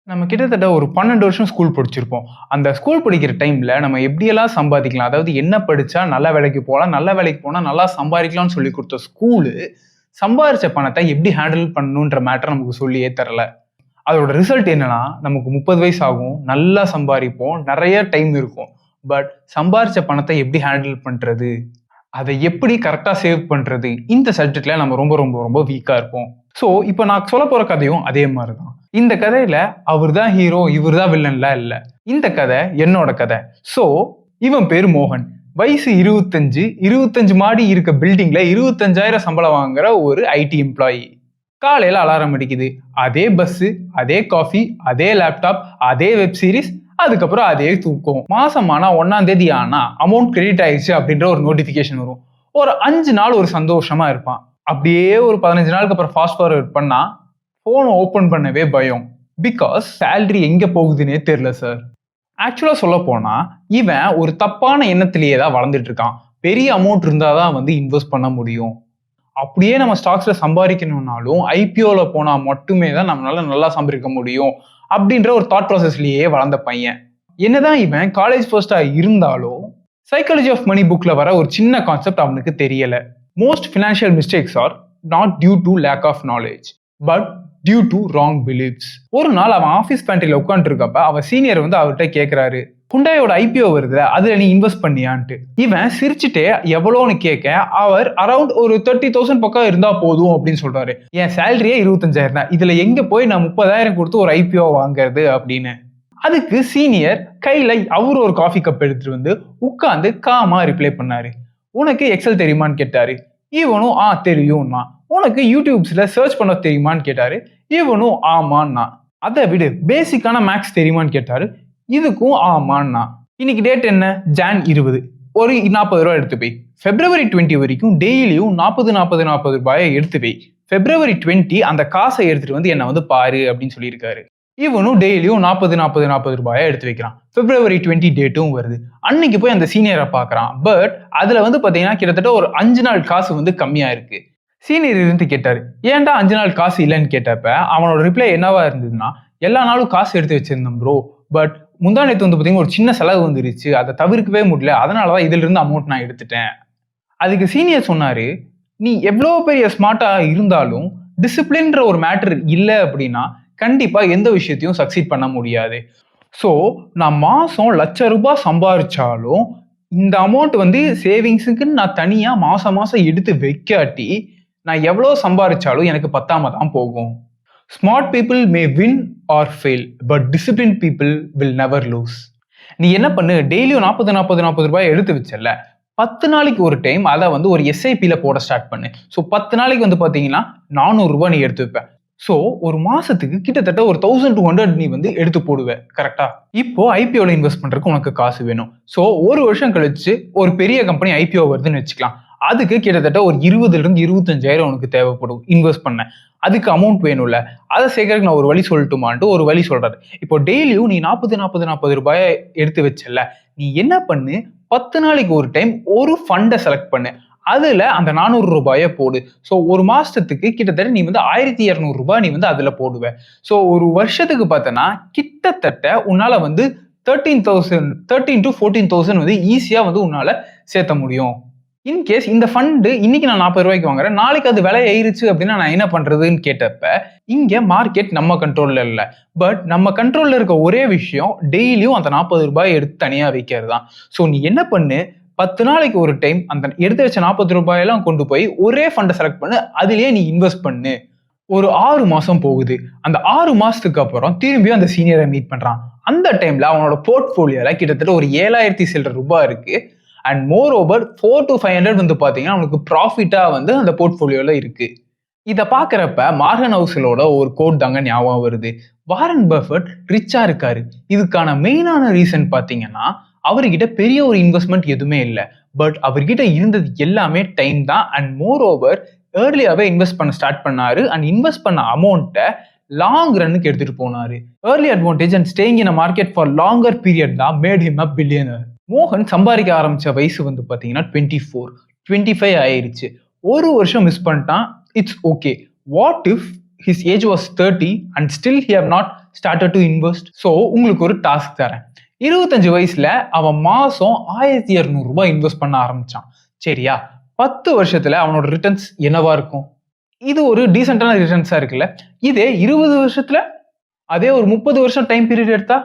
நம்ம கிட்டத்தட்ட ஒரு 12 வருஷம் ஸ்கூல் படிச்சிருப்போம். அந்த ஸ்கூல் படிக்கிற டைம்ல நம்ம எப்படியெல்லாம் சம்பாதிக்கலாம்? அதாவது என்ன படிச்சா நல்ல வேலைக்கு போலாம், நல்ல வேலைக்கு போனா நல்லா சம்பாதிக்கலாம்னு சொல்லிக் குடுத்த ஸ்கூலு, சம்பாரிச்ச பணத்த எப்படி ஹேண்டில் பண்ணணுன்ற மேட்டர நமக்கு சொல்லியே தரல. அதோட ரிசல்ட் என்னன்னா, நமக்கு 30 வயசு ஆகும், நல்லா சம்பாரிப்போம், நெறைய டைம் இருக்கும். பட் சம்பாரிச்ச பணத்த எப்படி ஹேண்டில் பண்றது? அத எப்படி கரெக்ட்டா சேவ் பண்றது? இந்த சப்ஜெக்ட்ல நம்ம ரொம்ப ரொம்ப ரொம்ப வீக்கா இருப்போம். ஸோ, இப்ப நான் சொல்லப் போற கதையும் அதே மாரி தான். இந்த கதையில அவர் தான் ஹீரோ, இவர் தான் வில்லன்லாம் இல்ல. இந்த கதை என்னோட கதை. ஸோ, இவன் பேரு மோகன். வயசு 25, 25 மாடி இருக்க பில்டிங்ல 25,000 சம்பளம் வாங்குற ஒரு ஐடி எம்ப்ளாயி. காலையில அலாரம் அடிக்குது. அதே பஸ்ஸு, அதே காஃபி, அதே லேப்டாப், அதே வெப் சீரிஸ், அதுக்கப்புறம் அதே தூக்கம். மாசம் ஆனா 1ஆம் தேதி ஆனா அமௌண்ட் கிரெடிட் ஆயிடுச்சு அப்படின்ற ஒரு நோட்டிஃபிகேஷன் வரும். ஒரு 5 நாள் ஒரு சந்தோஷமா இருப்பான். அப்படியே ஒரு 15 நாளுக்கு அப்புறம் ஃபாஸ்ட் ஃபார்வர்ட் பண்ணா போன் ஓபன் பண்ணவே பயம். பிகாஸ் சேலரி எங்க போகுதுன்னே தெரியல சார். ஆக்சுவலா சொல்ல போனா இவன் ஒரு தப்பான எண்ணத்திலேயே தான் வளர்ந்துட்டு இருக்கான். பெரிய அமௌண்ட் இருந்தாதான் வந்து இன்வெஸ்ட் பண்ண முடியும். அப்படியே நம்ம ஸ்டாக்ஸ்ல சம்பாதிக்கணும்னாலும் ஐபிஓல போனா மட்டுமே தான் நம்மளால நல்லா சம்பாதிக்க முடியும் அப்படின்ற ஒரு தாட் ப்ராசஸ்லயே வளர்ந்த பையன். என்னதான் இவன் காலேஜ் ஃபர்ஸ்டா இருந்தாலும் சைக்காலஜி ஆஃப் மணி புக்ல வர ஒரு சின்ன கான்செப்ட் அவனுக்கு தெரியல. Most financial mistakes are not due to lack of knowledge but due to wrong beliefs. ஒரு நாள் அவன் ஆஃபீஸ் பேண்ட்ரியில் உட்காந்துட்டு இருக்கப்ப அவன் சீனியர் வந்து அவர்கிட்ட கேட்கிறாரு, ஹுண்டாயோட ஐபிஓ வருதுல அதுல நீ இன்வெஸ்ட் பண்ணியான்ட்டு. இவன் சிரிச்சுட்டே எவ்வளோன்னு கேட்க அவர் அரௌண்ட் ஒரு 30,000 பக்கம் இருந்தா போதும் அப்படின்னு சொல்றாரு. என் சேலரியே 25,000 தான், இதுல எங்க போய் நான் 30,000 கொடுத்து ஒரு ஐபிஓ வாங்குறது அப்படின்னு. அதுக்கு சீனியர் கையில அவரு ஒரு காஃபி கப் எடுத்துட்டு வந்து உட்கார்ந்து காமா ரிப்ளை பண்ணாரு. உனக்கு எக்ஸல் தெரியுமான்னு கேட்டாரு. இவனும் தெரியும்னா. உனக்கு யூடியூப்ஸ்ல சர்ச் பண்ண தெரியுமான்னு கேட்டாரு. இவனும் ஆமான்னா. அதை விடு பேசிக்கான மேக்ஸ் தெரியுமான்னு கேட்டாரு. இதுக்கும் ஆமான்னா. இன்னைக்கு டேட் என்ன? ஜான் 20. ஒரு 40 ரூபாய் எடுத்து போய் பிப்ரவரி 20 வரைக்கும் டெய்லியும் 40 ரூபாயை எடுத்து போய் பிப்ரவரி 20 அந்த காசை எடுத்துட்டு வந்து என்ன வந்து பாரு அப்படின்னு சொல்லியிருக்காரு. இவனும் டெய்லியும் 40 ரூபாயை எடுத்து வைக்கிறான். பிப்ரவரி 20 டேட்டும் வருது. அன்னைக்கு போய் அந்த சீனியரை பார்க்கறான். பட் அதுல வந்து பாத்தீங்கன்னா கிட்டத்தட்ட ஒரு 5 நாள் காசு வந்து கம்மியா இருக்கு. சீனியர் இருந்து கேட்டாரு, ஏன்டா 5 நாள் காசு இல்லைன்னு கேட்டப்ப அவனோட ரிப்ளை என்னவா இருந்ததுன்னா, எல்லா நாளும் காசு எடுத்து வச்சிருந்தேன் ப்ரோ, பட் முந்தா நேத்து வந்து பாத்தீங்கன்னா ஒரு சின்ன செலவு வந்துருச்சு, அதை தவிர்க்கவே முடியல, அதனாலதான் இதுல இருந்து அமௌண்ட் நான் எடுத்துட்டேன். அதுக்கு சீனியர் சொன்னாரு, நீ எவ்வளவு பெரிய ஸ்மார்ட்டா இருந்தாலும் டிசிப்ளின்ற ஒரு மேட்டர் இல்லை அப்படின்னா கண்டிப்பா எந்த விஷயத்தையும் சக்சீட் பண்ண முடியாது. ஸோ நான் மாசம் ₹1,00,000 சம்பாதிச்சாலும் இந்த அமௌண்ட் வந்து சேவிங்ஸுக்குன்னு நான் தனியா மாசம் மாசம் எடுத்து வைக்காட்டி நான் எவ்வளோ சம்பாதிச்சாலும் எனக்கு பத்தாம தான் போகும். Smart people may win R fail but discipline people will never loose. நீ என்ன பண்ணு, டெய்லியும் 40 ரூபாய் எடுத்து வச்சல, 10 நாளைக்கு ஒரு டைம் அதை வந்து ஒரு எஸ்ஐபியில போட ஸ்டார்ட் பண்ணு. ஸோ 10 நாளைக்கு வந்து பாத்தீங்கன்னா 400 ரூபாய் நீ எடுத்து வைப்ப. ஸோ ஒரு மாசத்துக்கு கிட்டத்தட்ட ஒரு 1200 நீ வந்து எடுத்து போடுவ. கரெக்டா? இப்போ ஐபிஓல இன்வெஸ்ட் பண்றதுக்கு உனக்கு காசு வேணும். ஸோ ஒரு வருஷம் கழிச்சு ஒரு பெரிய கம்பெனி ஐபிஓ வருதுன்னு வச்சுக்கலாம். அதுக்கு கிட்டத்தட்ட ஒரு 20,000 25,000 உனக்கு தேவைப்படும் இன்வெஸ்ட் பண்ண. அதுக்கு அமௌண்ட் வேணும்ல, அதை சேர்க்கறதுக்கு நான் ஒரு வழி சொல்லட்டுமான்ட்டு ஒரு வழி சொல்றாரு. இப்போ டெய்லியும் நீ 40 ரூபாயை எடுத்து வச்சல, நீ என்ன பண்ணு, 10 நாளைக்கு ஒரு டைம் ஒரு ஃபண்டை செலக்ட் பண்ணு. அதுல அந்த 400 ரூபாயை போடு. ஸோ ஒரு மாசத்துக்கு கிட்டத்தட்ட நீ வந்து 1,200 ரூபாய் நீ வந்து அதுல போடுவ. ஸோ ஒரு வருஷத்துக்கு பார்த்தனா கிட்டத்தட்ட உன்னால வந்து 13 to 14,000 வந்து ஈஸியா வந்து உன்னால சேர்த்த முடியும். இன்கேஸ் இந்த ஃபண்டு இன்னைக்கு நான் 40 ரூபாய்க்கு வாங்குறேன், நாளைக்கு அது விலை ஏறிச்சு அப்படின்னா நான் என்ன பண்றதுன்னு கேட்டப்ப, இங்க மார்க்கெட் நம்ம கண்ட்ரோல்ல இல்ல. பட் நம்ம கண்ட்ரோல்ல இருக்க ஒரே விஷயம் டெய்லியும் அந்த 40 ரூபாய் எடுத்து தனியா வைக்கிறது தான். ஸோ நீ என்ன பண்ணு, 10 நாளைக்கு ஒரு டைம் அந்த எடுத்து வச்ச 40 ரூபாயெல்லாம் கொண்டு போய் ஒரே ஃபண்டை செலக்ட் பண்ணு, அதுலயே நீ இன்வெஸ்ட் பண்ணு. ஒரு 6 மாசம் போகுது. அந்த 6 மாசத்துக்கு அப்புறம் திரும்பியும் அந்த சீனியரை மீட் பண்றான். அந்த டைம்ல அவனோட போர்ட்போலியோல கிட்டத்தட்ட ஒரு 7,000 சில்லற ரூபாய் இருக்கு. அண்ட் மோர் ஓவர் 400 to 500 வந்து பாத்தீங்கன்னா அவனுக்கு ப்ராஃபிட்டா வந்து அந்த போர்ட்போலியோல இருக்கு. இதை பாக்குறப்ப மார்கன் ஹவுசலோட ஒரு கோட் தாங்க ஞாபகம் வருது. வாரன் பஃபட் ரிச்சா இருக்காரு. இதுக்கான மெயினான ரீசன் பாத்தீங்கன்னா அவர்கிட்ட பெரிய ஒரு இன்வெஸ்ட்மெண்ட் எதுவுமே இல்லை. பட் அவர்கிட்ட இருந்தது எல்லாமே டைம் தான். அண்ட் மோர் ஓவர் ஏர்லியாவே இன்வெஸ்ட் பண்ண ஸ்டார்ட் பண்ணாரு. அண்ட் இன்வெஸ்ட் பண்ண அமௌண்ட்டை லாங் ரன்னுக்கு எடுத்துட்டு போனாரு. Early advantage and staying in market for longer period தான் மேட் ஹிம் அ பில்லியனர். மோகன் சம்பாதிக்க ஆரம்பிச்ச வயசு வந்து பாத்தீங்கன்னா 24, 25 ஆயிருச்சு. ஒரு வருஷம் மிஸ் பண்ணிட்டான். It's okay. What if his age was 30 and still he have not started to invest. So உங்களுக்கு ஒரு டாஸ்க் தரேன். 25 வயசுல அவன் மாசம் 1200 ரூபாய் இன்வெஸ்ட் பண்ண ஆரம்பிச்சான். சரியா? 10 வருஷத்துல அவனோட ரிட்டர்ன்ஸ் என்னவா இருக்கும்? இது ஒரு டீசென்டான ரிட்டர்ன்ஸா இருக்குல்ல. இதே 20 வருஷத்துல அதே ஒரு 30 வருஷம் டைம் பீரியட் எடுத்தா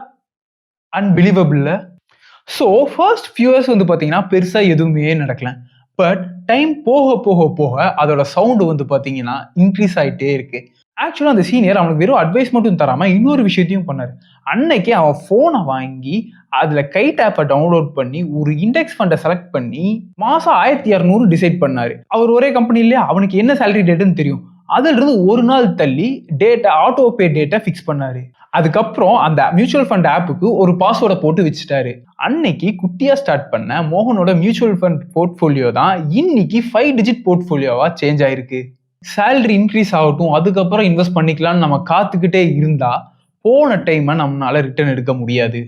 அன்பிலீவபிள்ல. ஸோ ஃபர்ஸ்ட் ஃபியூ இயர்ஸ் வந்து பார்த்தீங்கன்னா பெருசா எதுவுமே நடக்கல. பட் டைம் போக போக போக அதோட சவுண்டு வந்து பார்த்தீங்கன்னா இன்க்ரீஸ் ஆகிட்டே இருக்கு. ஆக்சுவலாக அந்த சீனியர் அவனுக்கு வெறும் அட்வைஸ் மட்டும் தராம இன்னொரு விஷயத்தையும் பண்ணாரு. அன்னைக்கு அவன் ஃபோனை வாங்கி அதுல கைட் ஆப்பை டவுன்லோட் பண்ணி ஒரு இண்டெக்ஸ் ஃபண்டை செலக்ட் பண்ணி மாசம் 1200 டிசைட் பண்ணாரு. அவர் ஒரே கம்பெனி இல்லையா, அவனுக்கு என்ன சேலரி டேட்டுன்னு தெரியும். அதுல இருந்து ஒரு நாள் தள்ளி data auto pay data fix பண்ணாரு. அதுக்கப்புறம் அந்த மியூச்சுவல் ஃபண்ட் ஆப்புக்கு ஒரு பாஸ்வேர்டை போட்டு வச்சுட்டாரு. அன்னைக்கு குட்டியா ஸ்டார்ட் பண்ண மோகனோட மியூச்சுவல் ஃபண்ட் போர்ட்ஃபோலியோ தான் இன்னைக்கு 5 டிஜிட் போர்ட்ஃபோலியோவா சேஞ்ச் ஆயிருக்கு. சேலரி இன்க்ரீஸ் ஆகட்டும், அதுக்கப்புறம் இன்வெஸ்ட் பண்ணிக்கலாம்னு நம்ம காத்துக்கிட்டே இருந்தா போன டைமை நம்மளால ரிட்டர்ன் எடுக்க முடியாது.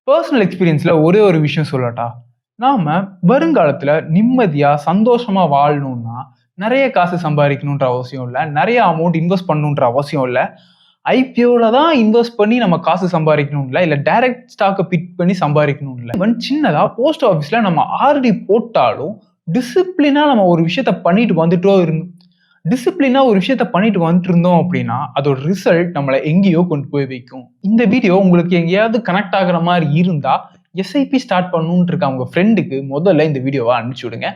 பர்சனல் எக்ஸ்பீரியன்ஸ்ல ஒரே ஒரு விஷயம் சொல்லட்டா, நாம வருங்காலத்துல நிம்மதியா சந்தோஷமா வாழணும்னா நிறைய காசு சம்பாதிக்கணுன்ற அவசியம் இல்லை, நிறைய அமௌண்ட் இன்வெஸ்ட் பண்ணணுன்ற அவசியம் இல்லை. ஐபிஓல தான் இன்வெஸ்ட் பண்ணி நம்ம காசு சம்பாதிக்கணும் இல்லை, இல்லை டைரக்ட் ஸ்டாக்கை பிக் பண்ணி சம்பாதிக்கணும் இல்லை. ஈவன் சின்னதா போஸ்ட் ஆஃபீஸ்ல நம்ம ஆர்டி போட்டாலும் டிசிப்ளினா நம்ம ஒரு விஷயத்த பண்ணிட்டு வந்துட்டோ இருந்தோம். டிசிப்ளினா ஒரு விஷயத்த பண்ணிட்டு வந்துட்டு இருந்தோம் அப்படின்னா அதோட ரிசல்ட் நம்மளை எங்கேயோ கொண்டு போய் வைக்கும். இந்த வீடியோ உங்களுக்கு எங்கேயாவது கனெக்ட் ஆகுற மாதிரி இருந்தா எஸ்ஐபி ஸ்டார்ட் பண்ணணும்னு இருக்க அவங்க ஃப்ரெண்டுக்கு முதல்ல இந்த வீடியோவை அனுப்பிச்சு விடுங்க.